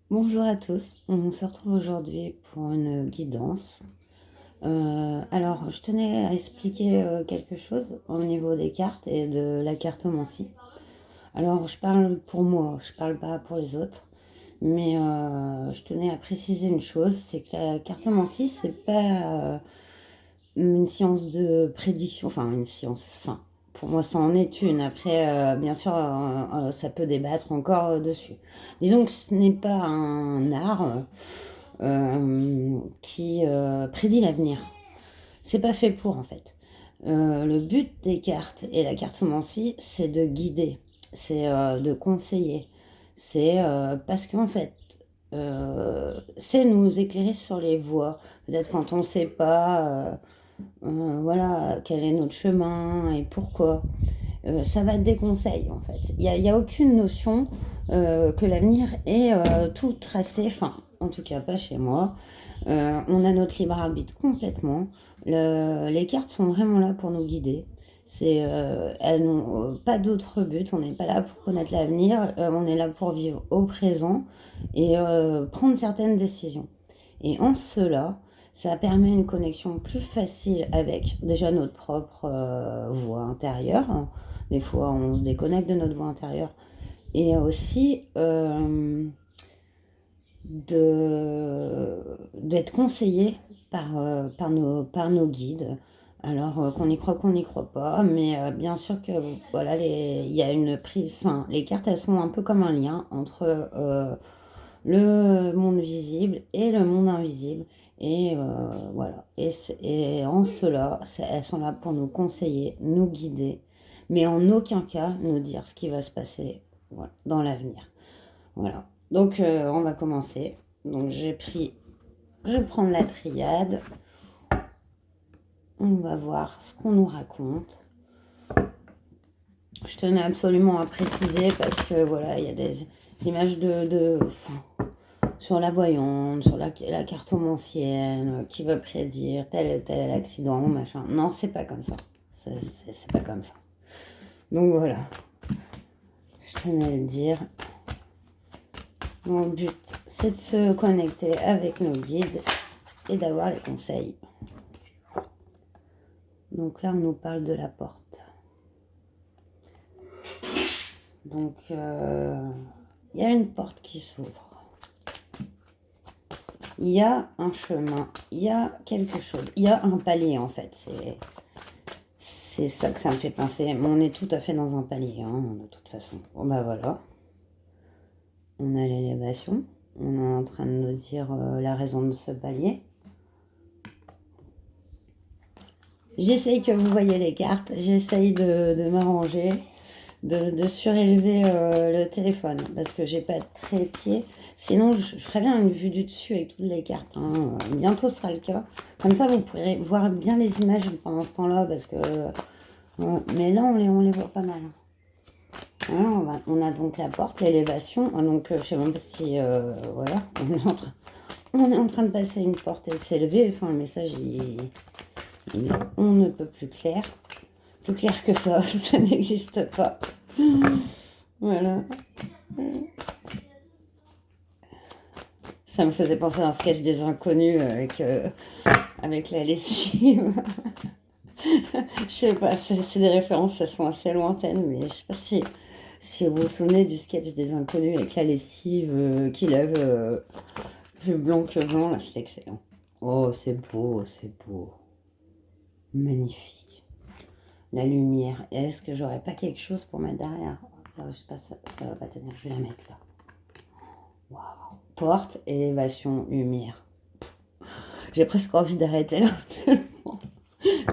Bonjour à tous, on se retrouve aujourd'hui pour une guidance. Alors, je tenais à expliquer quelque chose au niveau des cartes et de la cartomancie. Alors, je parle pour moi, je parle pas pour les autres, mais je tenais à préciser une chose, c'est que la cartomancie, c'est pas une science de prédiction, enfin une science, enfin pour moi ça en est une. Après, bien sûr, ça peut débattre encore dessus. Disons que ce n'est pas un art qui prédit l'avenir. C'est pas fait pour en fait. Le but des cartes et la cartomancie, c'est de guider, c'est de conseiller. C'est parce qu'en fait, c'est nous éclairer sur les voies. Peut-être quand on ne sait pas, voilà, quel est notre chemin et pourquoi. Ça va être des conseils en fait. Il y a aucune notion que l'avenir est tout tracé, enfin en tout cas pas chez moi. On a notre libre arbitre complètement. Les cartes sont vraiment là pour nous guider. Elles n'ont pas d'autre but. On n'est pas là pour connaître l'avenir. On est là pour vivre au présent et prendre certaines décisions. Et en cela, ça permet une connexion plus facile avec déjà notre propre voix intérieure. Des fois, on se déconnecte de notre voix intérieure. Et aussi d'être conseillé par nos guides. Alors qu'on y croit, qu'on n'y croit pas, mais bien sûr que voilà, il y a une prise. Enfin, les cartes, elles sont un peu comme un lien entre le monde visible et le monde invisible. Et voilà. Et en cela, elles sont là pour nous conseiller, nous guider, mais en aucun cas nous dire ce qui va se passer, voilà, dans l'avenir. Voilà. Donc, on va commencer. Donc, je vais prendre la triade. On va voir ce qu'on nous raconte. Je tenais absolument à préciser parce que voilà, il y a des images enfin, sur la voyante, sur la cartomancienne, qui veut prédire tel et tel accident, machin. Non, c'est pas comme ça. C'est pas comme ça. Donc voilà, je tenais à le dire. Mon but, c'est de se connecter avec nos guides et d'avoir les conseils. Donc là, on nous parle de la porte. Donc, il y a une porte qui s'ouvre. Il y a un chemin, il y a quelque chose, il y a un palier en fait. C'est ça que ça me fait penser. Mais on est tout à fait dans un palier, hein, de toute façon. Bon bah voilà. On a l'élévation. On est en train de nous dire la raison de ce palier. J'essaye que vous voyez les cartes. J'essaye de m'arranger, de surélever le téléphone parce que j'ai pas de trépied. Sinon, je ferais bien une vue du dessus avec toutes les cartes, hein. Bientôt ce sera le cas. Comme ça, vous pourrez voir bien les images pendant ce temps-là parce que... mais là, on les voit pas mal. Hein, on a donc la porte, l'élévation. Donc, je sais même pas si... voilà, on est en train de passer une porte et de s'élever. Enfin, le message, on ne peut plus clair. Plus clair que ça, ça n'existe pas. Voilà. Ça me faisait penser à un sketch des inconnus avec la lessive. Je sais pas, c'est des références, elles sont assez lointaines, mais je sais pas si vous vous souvenez du sketch des inconnus avec la lessive qui lève plus blanc que blanc, là, c'est excellent. Oh, c'est beau, c'est beau. Magnifique. La lumière. Est-ce que j'aurais pas quelque chose pour mettre derrière? Je sais pas, ça va pas tenir, je vais la mettre là. Waouh. Porte, élévation, lumière. J'ai presque envie d'arrêter là,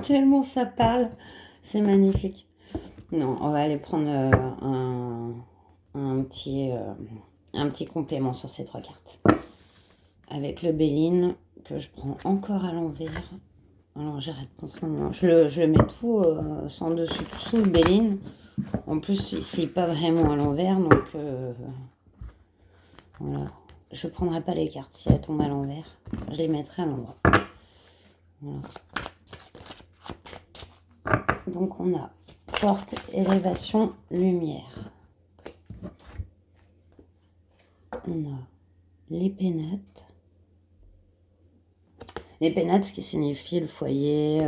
tellement ça parle. C'est magnifique. Non, on va aller prendre un petit complément sur ces trois cartes. Avec le Béline, que je prends encore à l'envers. Alors j'arrête en ce moment. Je le mets tout sans dessus, sous le Béline. En plus, c'est pas vraiment à l'envers, donc voilà. Je ne prendrai pas les cartes si elles tombent à l'envers. Je les mettrai à l'endroit. Voilà. Donc on a porte, élévation, lumière. on a les pénates. Les pénates, ce qui signifie le foyer,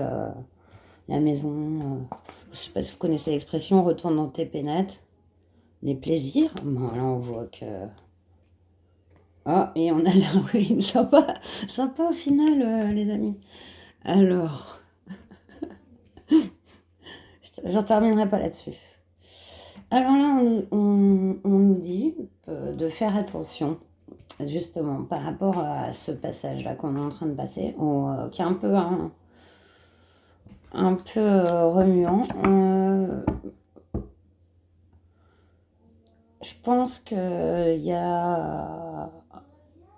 la maison. Je ne sais pas si vous connaissez l'expression, retourne dans tes pénates. Les plaisirs. Bon, là, on voit que... Ah, et on a la ruine. Sympa, sympa au final, les amis. Alors, j'en terminerai pas là-dessus. Alors là, on nous dit de faire attention, justement, par rapport à ce passage-là qu'on est en train de passer, qui est un peu, remuant. Je pense qu'il y a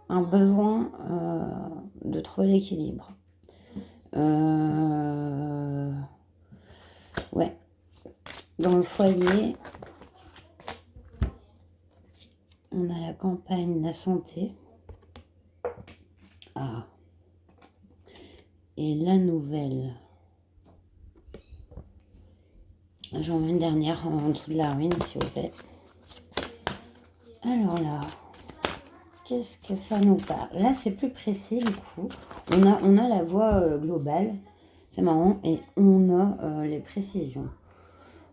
un besoin de trouver l'équilibre. Ouais. Dans le foyer, on a la campagne, la santé. Ah. Et la nouvelle. J'en mets une dernière en dessous de la ruine, s'il vous plaît. Alors là, qu'est-ce que ça nous parle? Là, c'est plus précis, du coup. On a la voie globale. C'est marrant. Et on a les précisions.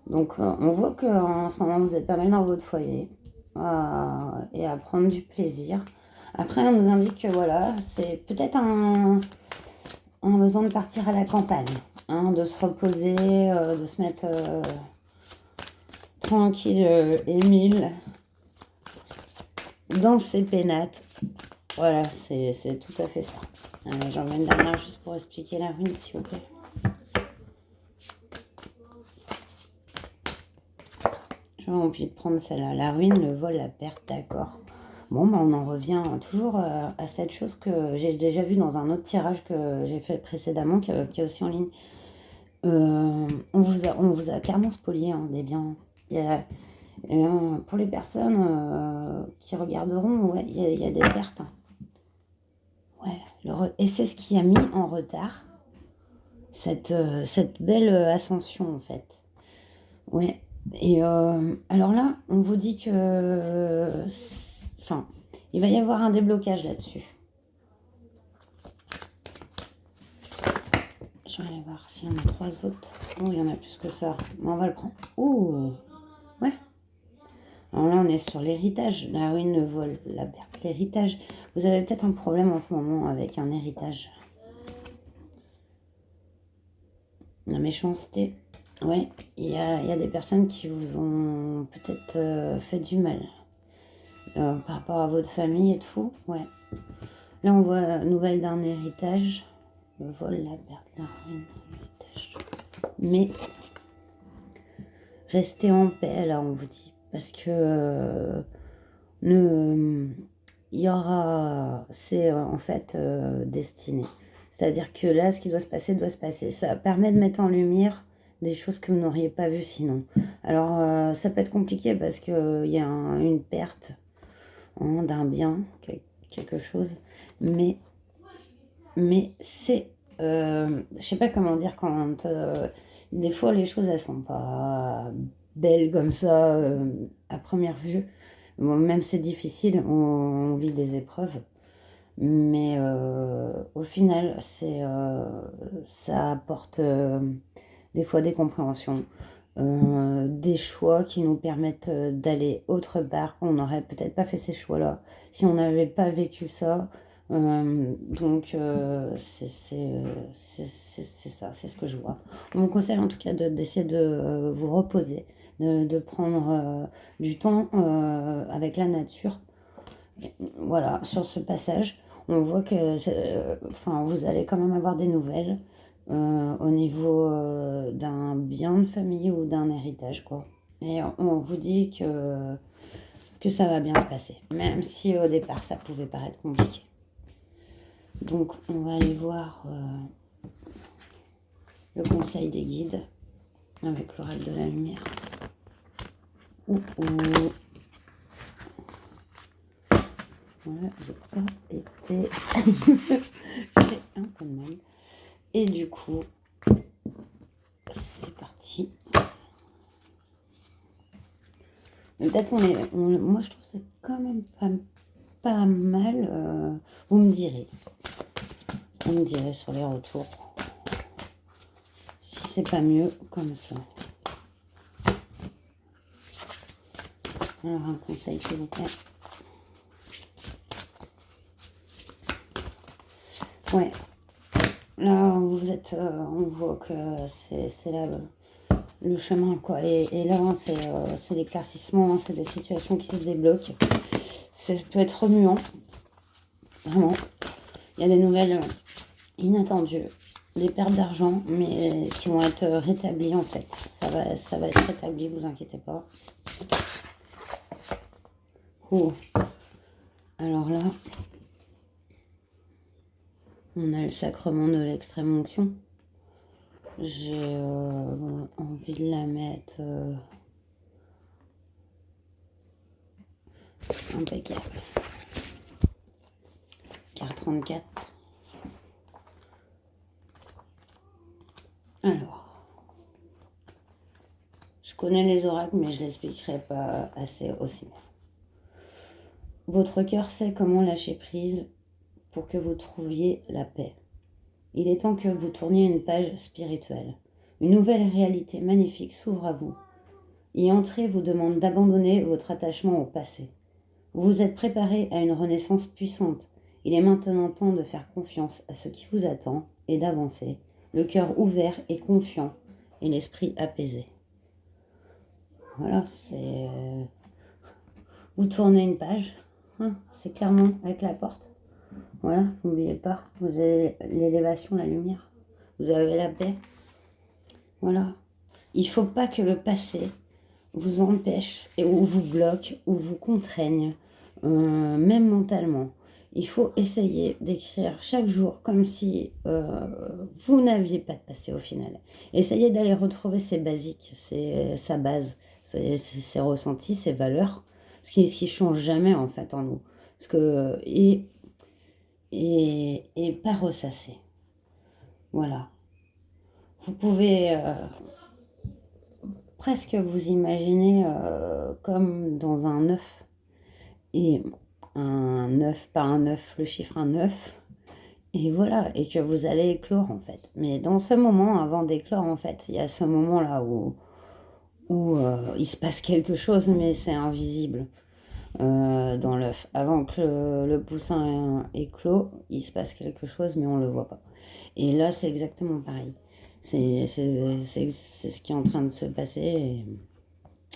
Donc, on voit qu'en ce moment, vous êtes pas mal dans votre foyer. Et à prendre du plaisir. Après, on nous indique que voilà, c'est peut-être un besoin de partir à la campagne. Hein, de se reposer, de se mettre tranquille, Émile, dans ses pénates. Voilà, c'est tout à fait ça. J'en mets une dernière juste pour expliquer la ruine, s'il vous plaît. J'aurais envie de prendre celle-là. La ruine, le vol, la perte, d'accord. Bon, bah, on en revient toujours à cette chose que j'ai déjà vue dans un autre tirage que j'ai fait précédemment, qui est aussi en ligne. On vous a carrément spolié hein, des biens. Pour les personnes qui regarderont, ouais, il y a des pertes. Ouais, et c'est ce qui a mis en retard cette belle ascension, en fait. Ouais. Et alors là, on vous dit que... Enfin, il va y avoir un déblocage là-dessus. Je vais aller voir s'il y en a 3 autres. Oh, il y en a plus que ça. On va le prendre. Oh, ouais. Alors là, on est sur l'héritage. La ruine, le vol, la perte, l'héritage. Vous avez peut-être un problème en ce moment avec un héritage. La méchanceté. Ouais, il y a des personnes qui vous ont peut-être fait du mal. Par rapport à votre famille et tout. Ouais. Là, on voit nouvelle d'un héritage. Le vol, la perte, la ruine, l'héritage. Mais restez en paix, là, on vous dit. Parce que il y aura, c'est en fait destiné. C'est-à-dire que là, ce qui doit se passer, doit se passer. Ça permet de mettre en lumière des choses que vous n'auriez pas vues sinon. Alors, ça peut être compliqué parce qu'il y a une perte hein, d'un bien, quelque chose. Mais c'est... je sais pas comment dire quand... des fois, les choses, elles sont pas belles comme ça à première vue. Bon, même c'est difficile, on vit des épreuves. Mais au final, ça apporte des fois des compréhensions, des choix qui nous permettent d'aller autre part. On n'aurait peut-être pas fait ces choix-là si on n'avait pas vécu ça. Donc, c'est ça, c'est ce que je vois. On vous conseille en tout cas d'essayer de vous reposer, de prendre du temps avec la nature. Voilà, sur ce passage, on voit que enfin, vous allez quand même avoir des nouvelles au niveau d'un bien de famille ou d'un héritage, quoi. Et on vous dit que ça va bien se passer, même si au départ ça pouvait paraître compliqué. Donc on va aller voir le conseil des guides avec l'oracle de la lumière. Voilà, j'ai pas été j'ai un peu de mal. Et du coup, c'est parti. Peut-être moi je trouve que c'est quand même pas mal. Vous me direz. Vous me direz sur les retours. Si c'est pas mieux comme ça. Alors, un conseil, s'il vous plaît. Ouais. Là, vous êtes... on voit que c'est là le chemin, quoi. Et là, c'est l'éclaircissement, c'est des situations qui se débloquent. Ça peut être remuant. Vraiment. Il y a des nouvelles inattendues. Des pertes d'argent, mais qui vont être rétablies, en fait. Ça va être rétabli, vous inquiétez pas. Oh. Alors là, on a le sacrement de l'extrême onction. J'ai envie de la mettre impeccable. Carte 34. Alors, je connais les oracles, mais je ne l'expliquerai pas assez aussi. Votre cœur sait comment lâcher prise pour que vous trouviez la paix. Il est temps que vous tourniez une page spirituelle. Une nouvelle réalité magnifique s'ouvre à vous. Y entrer vous demande d'abandonner votre attachement au passé. Vous vous êtes préparé à une renaissance puissante. Il est maintenant temps de faire confiance à ce qui vous attend et d'avancer, le cœur ouvert et confiant et l'esprit apaisé. Voilà, c'est... Vous tournez une page, hein, c'est clairement avec la porte. Voilà, n'oubliez pas, vous avez l'élévation, la lumière, vous avez la paix. Voilà, il ne faut pas que le passé vous empêche ou vous bloque ou vous contraigne, même mentalement. Il faut essayer d'écrire chaque jour comme si vous n'aviez pas de passé au final. Essayez d'aller retrouver ses basiques, sa base, ses ressentis, ses valeurs, ce qui change jamais en fait en nous. Parce que, et pas ressasser. Voilà. Vous pouvez presque vous imaginer comme dans un œuf. Et un œuf, pas un œuf, le chiffre un œuf. Et voilà, et que vous allez éclore en fait. Mais dans ce moment, avant d'éclore en fait, il y a ce moment-là où il se passe quelque chose, mais c'est invisible dans l'œuf. Avant que le poussin éclot, il se passe quelque chose, mais on ne le voit pas. Et là, c'est exactement pareil. C'est ce qui est en train de se passer.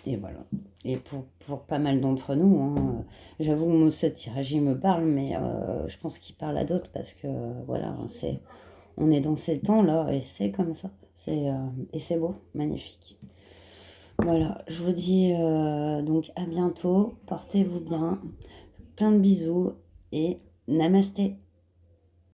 Et voilà. Et pour pas mal d'entre nous, hein, j'avoue, ce tirage, il me parle, mais je pense qu'il parle à d'autres parce que, voilà, on est dans ces temps-là et c'est comme ça. Et c'est beau, magnifique. Voilà, je vous dis donc à bientôt, portez-vous bien, plein de bisous et namasté.